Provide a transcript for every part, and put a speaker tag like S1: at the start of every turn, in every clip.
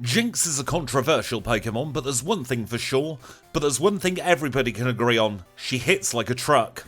S1: Jynx is a controversial Pokémon, but there's one thing for sure, but there's one thing everybody can agree on: she hits like a truck.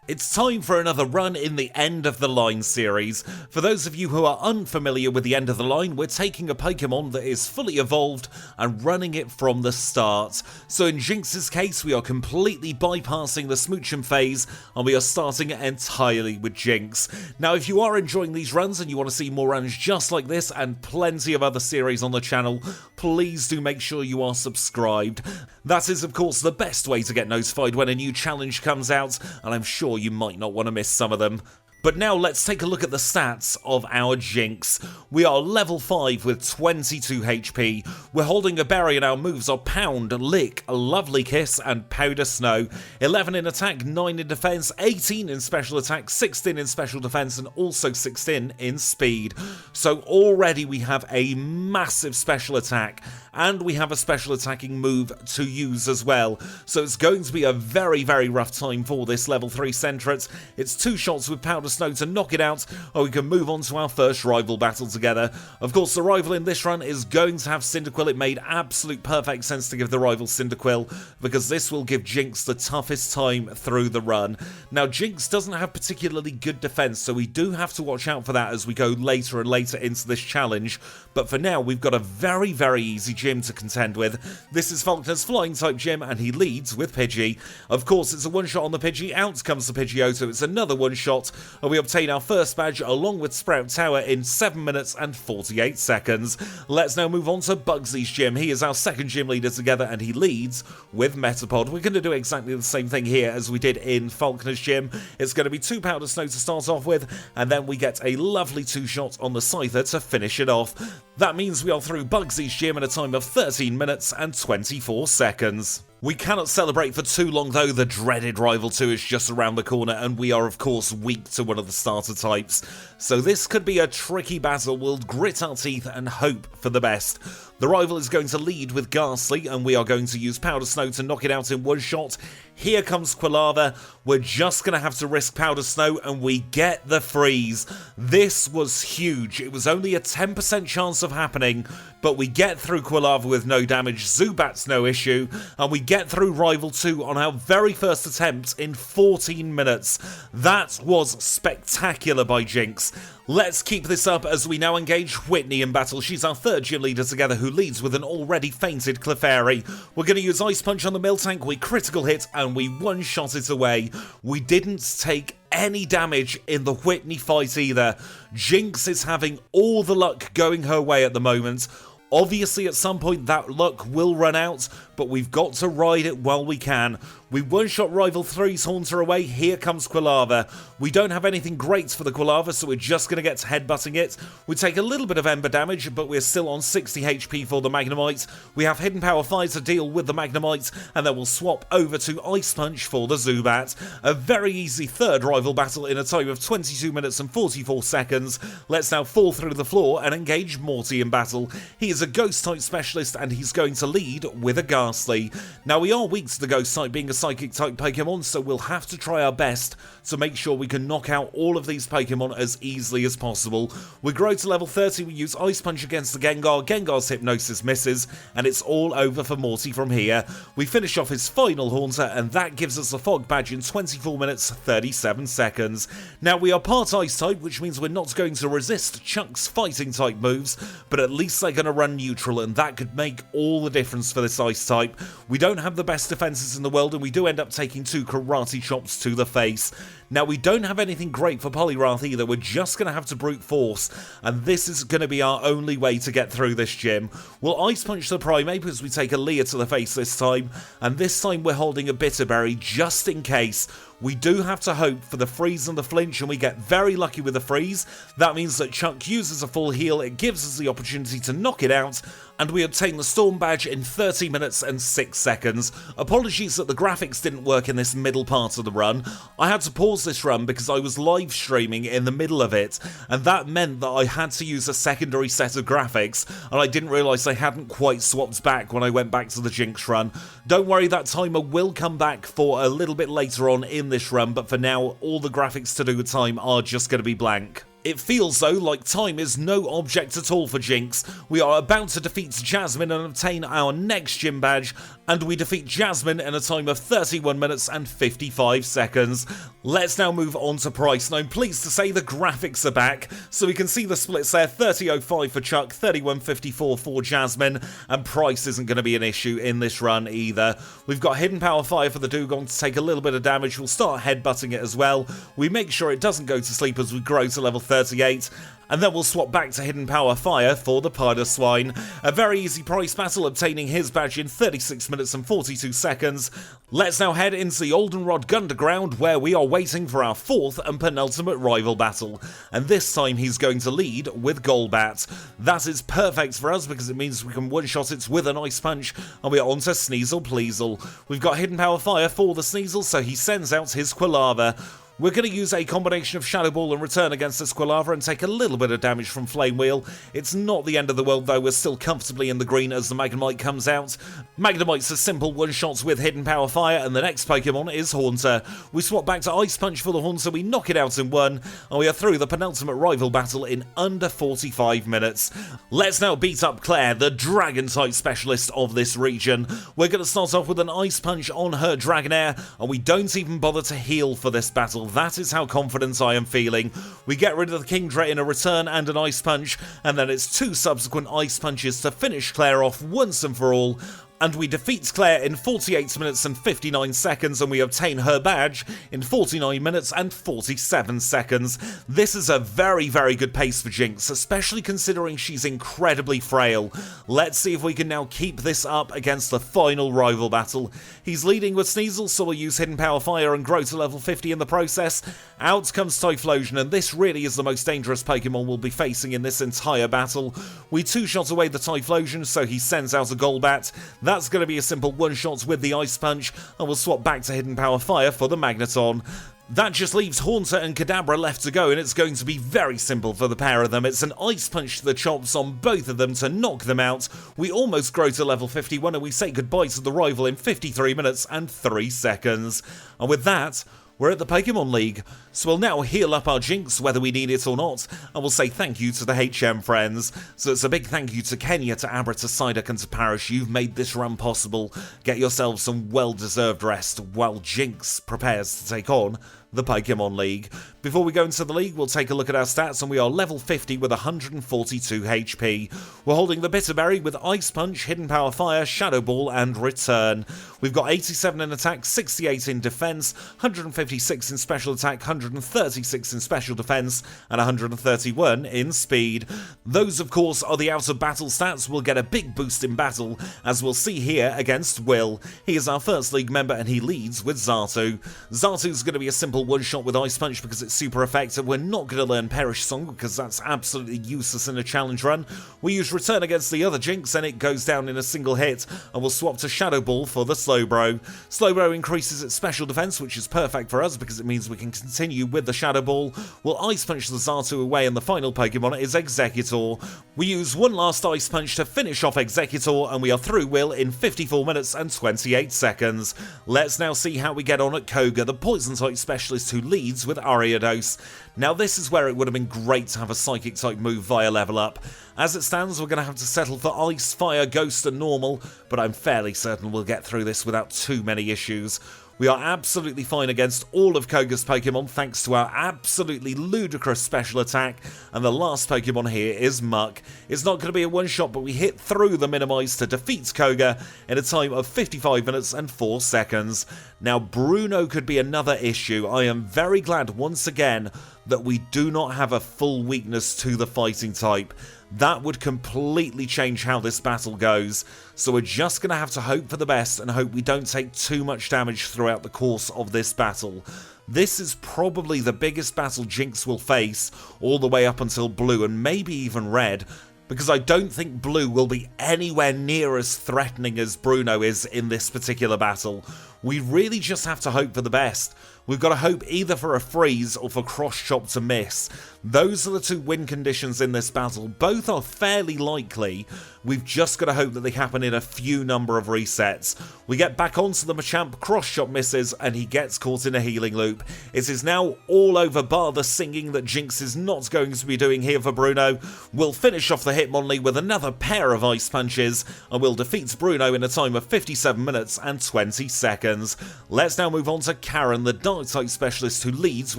S1: It's time for another run in the End of the Line series. For those of you who are unfamiliar with the End of the Line, we're taking a Pokemon that is fully evolved and running it from the start. So in Jynx's case, we are completely bypassing the Smoochum phase and we are starting entirely with Jynx. Now if you are enjoying these runs and you want to see more runs just like this and plenty of other series on the channel, please do make sure you are subscribed. That is of course the best way to get notified when a new challenge comes out, and I'm sure you might not want to miss some of them. But now let's take a look at the stats of our Jynx. We are level 5 with 22 HP. We're holding a berry and our moves are Pound, Lick, Lovely Kiss and Powder Snow. 11 in attack, 9 in defense, 18 in special attack, 16 in special defense and also 16 in speed. So already we have a massive special attack and we have a special attacking move to use as well. So it's going to be a very rough time for this level 3 Centret. It's 2 shots with Powder Snow to knock it out, or we can move on to our first rival battle together. Of course, the rival in this run is going to have Cyndaquil. It made absolute perfect sense to give the rival Cyndaquil, because this will give Jynx the toughest time through the run. Now, Jynx doesn't have particularly good defense, so we do have to watch out for that as we go later and later into this challenge. But for now, we've got a very easy gym to contend with. This is Falkner's flying type gym, and he leads with Pidgey. Of course, it's a one-shot on the Pidgey. Out comes the Pidgeotto. It's another one-shot, and we obtain our first badge along with Sprout Tower in 7 minutes and 48 seconds. Let's now move on to Bugsy's gym. He is our second gym leader together, and he leads with Metapod. We're going to do exactly the same thing here as we did in Falkner's gym. It's going to be 2 Powder Snow to start off with, and then we get a lovely 2-shot on the Scyther to finish it off. That means we are through Bugsy's gym in a time of 13 minutes and 24 seconds. We cannot celebrate for too long though. The dreaded Rival 2 is just around the corner and we are of course weak to one of the starter types. So this could be a tricky battle. We'll grit our teeth and hope for the best. The rival is going to lead with Ghastly and we are going to use Powder Snow to knock it out in one shot. Here comes Quilava. We're just going to have to risk Powder Snow and we get the freeze. This was huge. It was only a 10% chance of happening, but we get through Quilava with no damage. Zubat's no issue, and we get through Rival 2 on our very first attempt in 14 minutes. That was spectacular by Jynx. Let's keep this up as we now engage Whitney in battle. She's our third gym leader together who leads with an already fainted Clefairy. We're going to use Ice Punch on the Miltank. We critical hit and we one-shot it away. We didn't take any damage in the Whitney fight either. Jynx is having all the luck going her way at the moment. Obviously at some point that luck will run out, but we've got to ride it while we can. We one-shot Rival 3's Haunter away. Here comes Quilava. We don't have anything great for the Quilava, so we're just going to get to headbutting it. We take a little bit of Ember damage, but we're still on 60 HP for the Magnemite. We have Hidden Power 5 to deal with the Magnemite, and then we'll swap over to Ice Punch for the Zubat. A very easy third rival battle in a time of 22 minutes and 44 seconds. Let's now fall through the floor and engage Morty in battle. He is a Ghost-type specialist, and he's going to lead with a Ghastly. Now, we are weak to the Ghost-type being a Psychic-type Pokemon, so we'll have to try our best to make sure we can knock out all of these Pokemon as easily as possible. We grow to level 30, we use Ice Punch against the Gengar. Gengar's Hypnosis misses, and it's all over for Morty from here. We finish off his final Haunter, and that gives us a Fog Badge in 24 minutes 37 seconds. Now, we are part Ice-type, which means we're not going to resist Chuck's Fighting-type moves, but at least they're going to run neutral, and that could make all the difference for this Ice-type. We don't have the best defenses in the world, and we do end up taking 2 Karate Chops to the face. Now, we don't have anything great for Poliwrath either. We're just going to have to brute force, and this is going to be our only way to get through this gym. We'll Ice Punch the Primeape because we take a Leer to the face this time, and this time we're holding a Bitterberry just in case. We do have to hope for the freeze and the flinch, and we get very lucky with the freeze. That means that Chuck uses a full heal, it gives us the opportunity to knock it out, and we obtain the Storm Badge in 30 minutes and 6 seconds. Apologies that the graphics didn't work in this middle part of the run. I had to pause this run because I was live streaming in the middle of it, and that meant that I had to use a secondary set of graphics, and I didn't realise they hadn't quite swapped back when I went back to the Jynx run. Don't worry, that timer will come back for a little bit later on in this run, but for now, all the graphics to do with time are just going to be blank. It feels though like time is no object at all for Jynx. We are about to defeat Jasmine and obtain our next gym badge, and we defeat Jasmine in a time of 31 minutes and 55 seconds. Let's now move on to price, and I'm pleased to say the graphics are back, so we can see the splits there, 30.05 for Chuck, 31.54 for Jasmine, and price isn't going to be an issue in this run either. We've got Hidden Power Fire for the Dugong to take a little bit of damage. We'll start headbutting it as well. We make sure it doesn't go to sleep as we grow to level 38, and then we'll swap back to Hidden Power Fire for the Pider Swine. A very easy price battle, obtaining his badge in 36 minutes and 42 seconds. Let's now head into the Goldenrod Underground, where we are waiting for our fourth and penultimate rival battle, and this time he's going to lead with Golbat. That is perfect for us because it means we can one-shot it with an Ice Punch, and we are on to Sneasel Pleasel. We've got Hidden Power Fire for the Sneasel, so he sends out his Quilava. We're going to use a combination of Shadow Ball and Return against this Quilava and take a little bit of damage from Flame Wheel. It's not the end of the world though, we're still comfortably in the green as the Magnemite comes out. Magnemite's a simple one-shot with Hidden Power Fire, and the next Pokemon is Haunter. We swap back to Ice Punch for the Haunter, we knock it out in one, and we are through the penultimate rival battle in under 45 minutes. Let's now beat up Clair, the Dragon-type specialist of this region. We're going to start off with an Ice Punch on her Dragonair, and we don't even bother to heal for this battle. That is how confident I am feeling. We get rid of the Kingdra in a Return and an Ice Punch, and then it's two subsequent Ice Punches to finish Clair off once and for all. And we defeat Clair in 48 minutes and 59 seconds, and we obtain her badge in 49 minutes and 47 seconds. This is a very, very good pace for Jynx, especially considering she's incredibly frail. Let's see if we can now keep this up against the final rival battle. He's leading with Sneasel, so we'll use Hidden Power Fire and grow to level 50 in the process. Out comes Typhlosion, and this really is the most dangerous Pokemon we'll be facing in this entire battle. We two-shot away the Typhlosion, so he sends out a Golbat. That's going to be a simple one-shot with the Ice Punch, and we'll swap back to Hidden Power Fire for the Magneton. That just leaves Haunter and Kadabra left to go, and it's going to be very simple for the pair of them. It's an Ice Punch to the chops on both of them to knock them out. We almost grow to level 51, and we say goodbye to the rival in 53 minutes and 3 seconds. And with that, we're at the Pokémon League, so we'll now heal up our Jynx whether we need it or not, and we'll say thank you to the HM friends. So it's a big thank you to Kenya, to Abra, to Psyduck and to Parrish. You've made this run possible. Get yourselves some well-deserved rest while Jynx prepares to take on the Pokémon League. Before we go into the league, we'll take a look at our stats, and we are level 50 with 142 HP. We're holding the Bitterberry with Ice Punch, Hidden Power Fire, Shadow Ball, and Return. We've got 87 in attack, 68 in defense, 156 in special attack, 136 in special defense, and 131 in speed. Those, of course, are the out-of-battle stats. We'll get a big boost in battle, as we'll see here against Will. He is our first league member, and he leads with Xatu. Xatu's going to be a simple one-shot with Ice Punch because it's super effective. We're not going to learn Perish Song because that's absolutely useless in a challenge run. We use Return against the other Jynx, and it goes down in a single hit, and we'll swap to Shadow Ball for the Slowbro. Slowbro increases its special defense, which is perfect for us because it means we can continue with the Shadow Ball. We'll Ice Punch the Xatu away, and the final Pokemon is Executor. We use one last Ice Punch to finish off Executor, and we are through Will in 54 minutes and 28 seconds. Let's now see how we get on at Koga, the Poison-type specialist who leads with Ariados. Now this is where it would have been great to have a Psychic-type move via level up. As it stands, we're going to have to settle for Ice, Fire, Ghost and Normal, but I'm fairly certain we'll get through this without too many issues. We are absolutely fine against all of Koga's Pokemon thanks to our absolutely ludicrous special attack, and the last Pokemon here is Muck. It's not going to be a one-shot, but we hit through the Minimize to defeat Koga in a time of 55 minutes and 4 seconds. Now Bruno could be another issue. I am very glad once again that we do not have a full weakness to the fighting type. That would completely change how this battle goes, so we're just going to have to hope for the best and hope we don't take too much damage throughout the course of this battle. This is probably the biggest battle Jynx will face all the way up until Blue and maybe even Red, because I don't think Blue will be anywhere near as threatening as Bruno is in this particular battle. We really just have to hope for the best. We've got to hope either for a freeze or for cross chop to miss. Those are the two win conditions in this battle. Both are fairly likely. We've just got to hope that they happen in a few number of resets. We get back onto the Machamp, cross chop misses, and he gets caught in a healing loop. It is now all over bar the singing that Jynx is not going to be doing here for Bruno. We'll finish off the Hitmonlee with another pair of ice punches, and we'll defeat Bruno in a time of 57 minutes and 20 seconds. Let's now move on to Karen, the Dark-type specialist who leads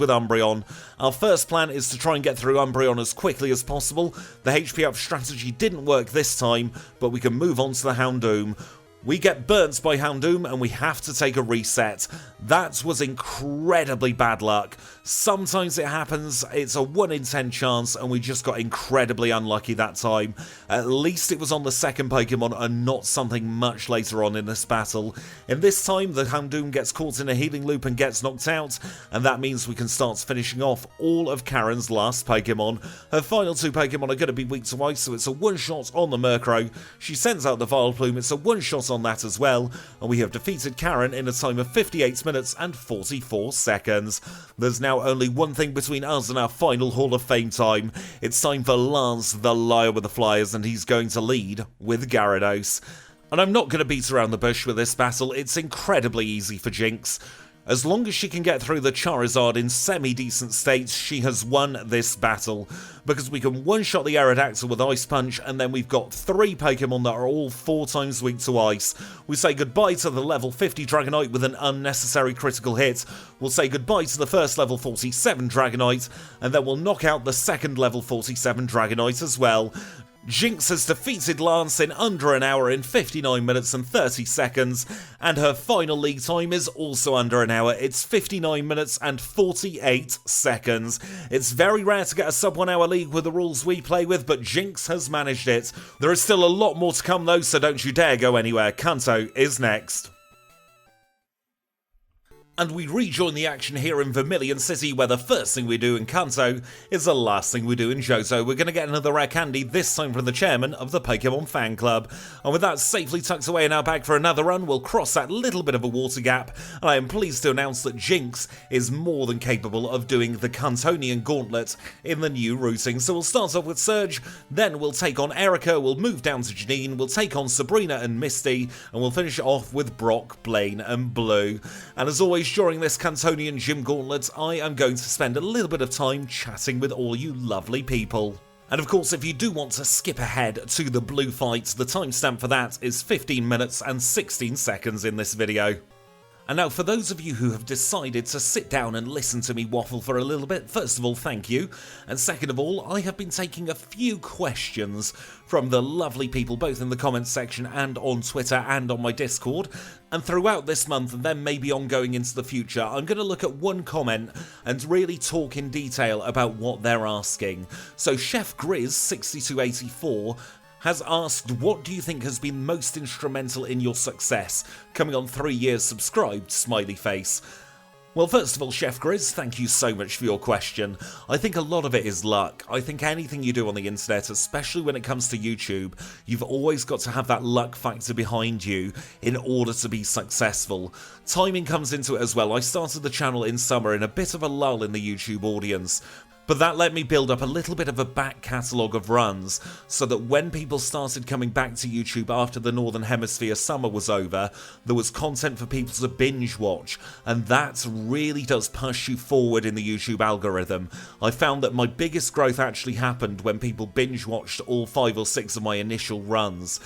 S1: with Umbreon. Our first plan is to try and get through Umbreon as quickly as possible. The HP up strategy didn't work this time, but we can move on to the Houndoom. We get burnt by Houndoom and we have to take a reset. That was incredibly bad luck. Sometimes it happens, it's a 1 in 10 chance, and we just got incredibly unlucky that time. At least it was on the second Pokemon and not something much later on in this battle. In this time, the Houndoom gets caught in a healing loop and gets knocked out, and that means we can start finishing off all of Karen's last Pokemon. Her final two Pokemon are going to be weak to ice, so it's a one-shot on the Murkrow. She sends out the Vileplume, it's a one-shot on that as well, and we have defeated Karen in a time of 58 minutes and 44 seconds. There's now only one thing between us and our final Hall of Fame time. It's time for Lance, the Liar with the Flyers, and he's going to lead with Gyarados. And I'm not going to beat around the bush with this battle, it's incredibly easy for Jynx. As long as she can get through the Charizard in semi-decent state, she has won this battle. Because we can one-shot the Aerodactyl with Ice Punch, and then we've got 3 Pokemon that are all 4 times weak to Ice. We say goodbye to the level 50 Dragonite with an unnecessary critical hit. We'll say goodbye to the first level 47 Dragonite, and then we'll knock out the second level 47 Dragonite as well. Jynx has defeated Lance in under an hour in 59 minutes and 30 seconds, and her final league time is also under an hour. It's 59 minutes and 48 seconds. It's very rare to get a sub 1 hour league with the rules we play with, but Jynx has managed it. There is still a lot more to come though, so don't you dare go anywhere. Kanto is next. And we rejoin the action here in Vermilion City, where the first thing we do in Kanto is the last thing we do in Johto. We're going to get another rare candy, this time from the chairman of the Pokemon Fan Club. And with that safely tucked away in our bag for another run, we'll cross that little bit of a water gap. And I am pleased to announce that Jynx is more than capable of doing the Kantonian gauntlet in the new routing. So we'll start off with Surge, then we'll take on Erica, we'll move down to Janine, we'll take on Sabrina and Misty, and we'll finish it off with Brock, Blaine and Blue. And as always, during this Kantonian Gym Gauntlet, I am going to spend a little bit of time chatting with all you lovely people. And of course, if you do want to skip ahead to the blue fight, the timestamp for that is 15 minutes and 16 seconds in this video. And now for those of you who have decided to sit down and listen to me waffle for a little bit, first of all, thank you. And second of all, I have been taking a few questions from the lovely people, both in the comments section and on Twitter and on my Discord. And throughout this month, and then maybe ongoing into the future, I'm going to look at one comment and really talk in detail about what they're asking. So Chef Grizz 6284 has asked, what do you think has been most instrumental in your success? Coming on 3 years subscribed, smiley face. Well, first of all, Chef Grizz, thank you so much for your question. I think a lot of it is luck. I think anything you do on the internet, especially when it comes to YouTube, you've always got to have that luck factor behind you in order to be successful. Timing comes into it as well. I started the channel in summer in a bit of a lull in the YouTube audience, but that let me build up a little bit of a back catalogue of runs, so that when people started coming back to YouTube after the Northern Hemisphere summer was over, there was content for people to binge watch, and that really does push you forward in the YouTube algorithm. I found that my biggest growth actually happened when people binge watched all 5 or 6 of my initial runs.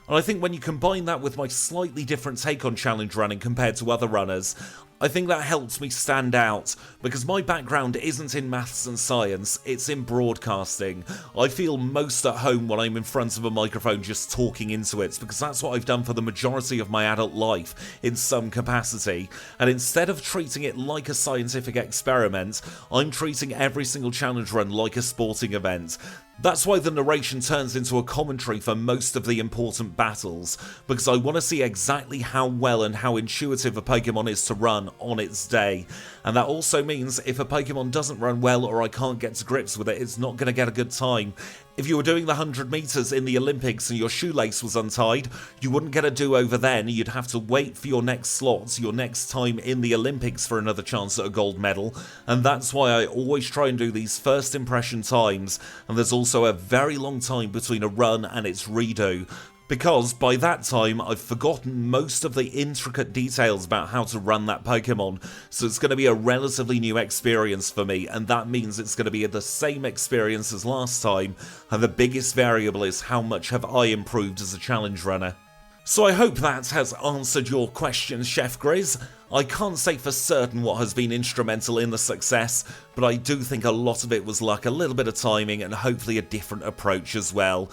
S1: And I think when you combine that with my slightly different take on challenge running compared to other runners, I think that helps me stand out, because my background isn't in maths and science, it's in broadcasting. I feel most at home when I'm in front of a microphone just talking into it, because that's what I've done for the majority of my adult life, in some capacity. And instead of treating it like a scientific experiment, I'm treating every single challenge run like a sporting event. That's why the narration turns into a commentary for most of the important battles, because I want to see exactly how well and how intuitive a Pokemon is to run on its day. And that also means if a Pokemon doesn't run well or I can't get to grips with it, it's not going to get a good time. If you were doing the 100 meters in the Olympics and your shoelace was untied, you wouldn't get a do-over then. You'd have to wait for your next slots, your next time in the Olympics for another chance at a gold medal. And that's why I always try and do these first impression times. And there's also a very long time between a run and its redo, because by that time I've forgotten most of the intricate details about how to run that Pokemon, so it's going to be a relatively new experience for me, and that means it's going to be the same experience as last time, and the biggest variable is how much have I improved as a challenge runner. So I hope that has answered your questions, Chef Grizz. I can't say for certain what has been instrumental in the success, but I do think a lot of it was luck, a little bit of timing, and hopefully a different approach as well.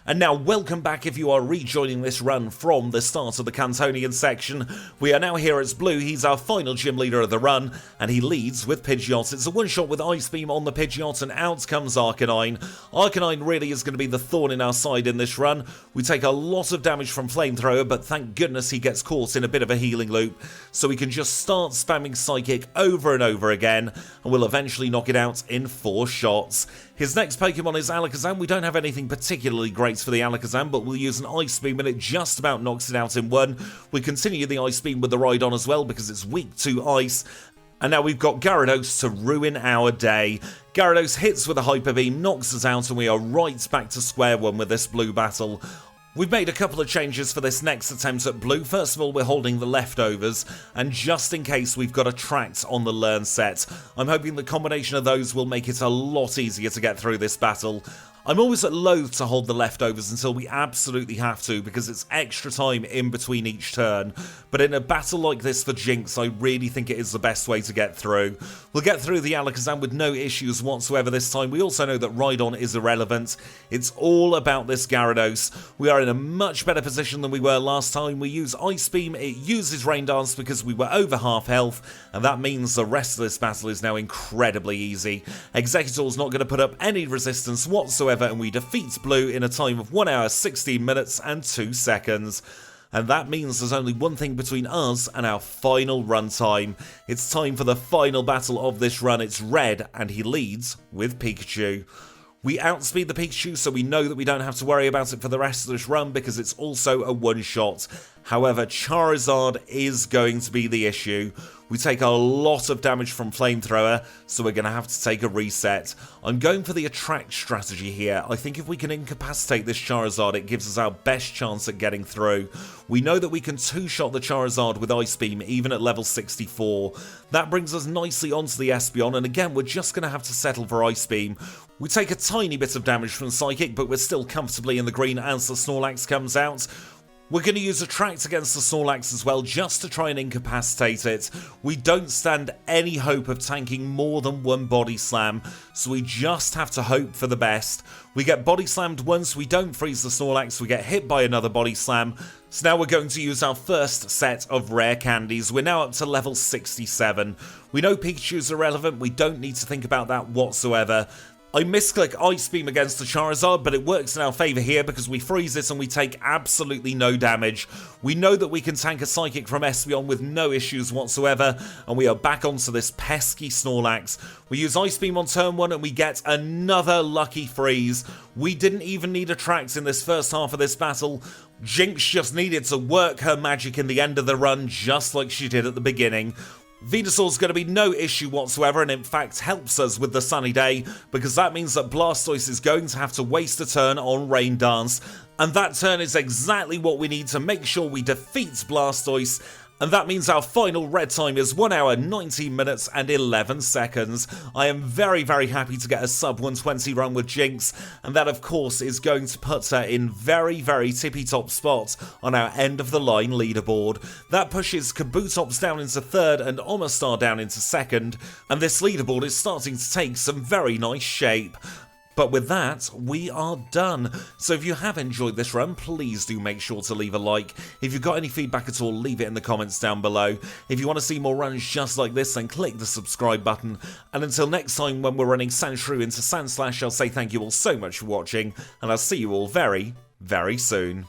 S1: And now welcome back if you are rejoining this run from the start of the Cantonian section. We are now here as Blue. He's our final gym leader of the run, and he leads with Pidgeot. It's a one-shot with Ice Beam on the Pidgeot, and out comes Arcanine. Arcanine really is going to be the thorn in our side in this run. We take a lot of damage from Flamethrower, but thank goodness he gets caught in a bit of a healing loop, so we can just start spamming Psychic over and over again, and we'll eventually knock it out in 4 shots. His next Pokemon is Alakazam. We don't have anything particularly great for the Alakazam, but we'll use an Ice Beam and it just about knocks it out in 1. We continue the Ice Beam with the Rhydon as well because it's weak to Ice. And now we've got Gyarados to ruin our day. Gyarados hits with a Hyper Beam, knocks us out, and we are right back to square one with this Blue battle. We've made a couple of changes for this next attempt at Blue. First of all, we're holding the leftovers, and just in case we've got Attract on the Learn set. I'm hoping the combination of those will make it a lot easier to get through this battle. I'm always loath to hold the leftovers until we absolutely have to, because it's extra time in between each turn, but in a battle like this for Jynx, I really think it is the best way to get through. We'll get through the Alakazam with no issues whatsoever this time. We also know that Rhydon is irrelevant. It's all about this Gyarados. We are in a much better position than we were last time. We use Ice Beam, it uses Rain Dance because we were over half health, and that means the rest of this battle is now incredibly easy. Exeggutor's not going to put up any resistance whatsoever, and we defeat Blue in a time of 1 hour 16 minutes and 2 seconds. And that means there's only one thing between us and our final run time. It's time for the final battle of this run. It's Red, and he leads with Pikachu. We outspeed the Pikachu, so we know that we don't have to worry about it for the rest of this run because it's also a one-shot. However, Charizard is going to be the issue. We take a lot of damage from Flamethrower, so we're going to have to take a reset. I'm going for the Attract strategy here. I think if we can incapacitate this Charizard, it gives us our best chance at getting through. We know that we can two-shot the Charizard with Ice Beam, even at level 64. That brings us nicely onto the Espeon, and again, we're just going to have to settle for Ice Beam. We take a tiny bit of damage from Psychic, but we're still comfortably in the green as the Snorlax comes out. We're going to use Attract against the Snorlax as well, just to try and incapacitate it. We don't stand any hope of tanking more than one Body Slam, so we just have to hope for the best. We get Body Slammed once, we don't freeze the Snorlax, we get hit by another Body Slam. So now we're going to use our first set of rare candies. We're now up to level 67. We know Pikachu's irrelevant, we don't need to think about that whatsoever. I misclick Ice Beam against the Charizard, but it works in our favour here because we freeze it and we take absolutely no damage. We know that we can tank a Psychic from Espeon with no issues whatsoever, and we are back onto this pesky Snorlax. We use Ice Beam on turn 1 and we get another lucky freeze. We didn't even need Attract in this first half of this battle. Jynx just needed to work her magic in the end of the run just like she did at the beginning. Venusaur's going to be no issue whatsoever, and in fact helps us with the sunny day, because that means that Blastoise is going to have to waste a turn on Rain Dance, and that turn is exactly what we need to make sure we defeat Blastoise. And that means our final red time is 1 hour, 19 minutes and 11 seconds. I am very, very happy to get a sub 120 run with Jynx, and that of course is going to put her in very, very tippy-top spots on our end of the line leaderboard. That pushes Kabutops down into 3rd and Omastar down into 2nd, and this leaderboard is starting to take some very nice shape. But with that, we are done. So if you have enjoyed this run, please do make sure to leave a like. If you've got any feedback at all, leave it in the comments down below. If you want to see more runs just like this, then click the subscribe button. And until next time when we're running Sandshrew into Sandslash, I'll say thank you all so much for watching, and I'll see you all very, very soon.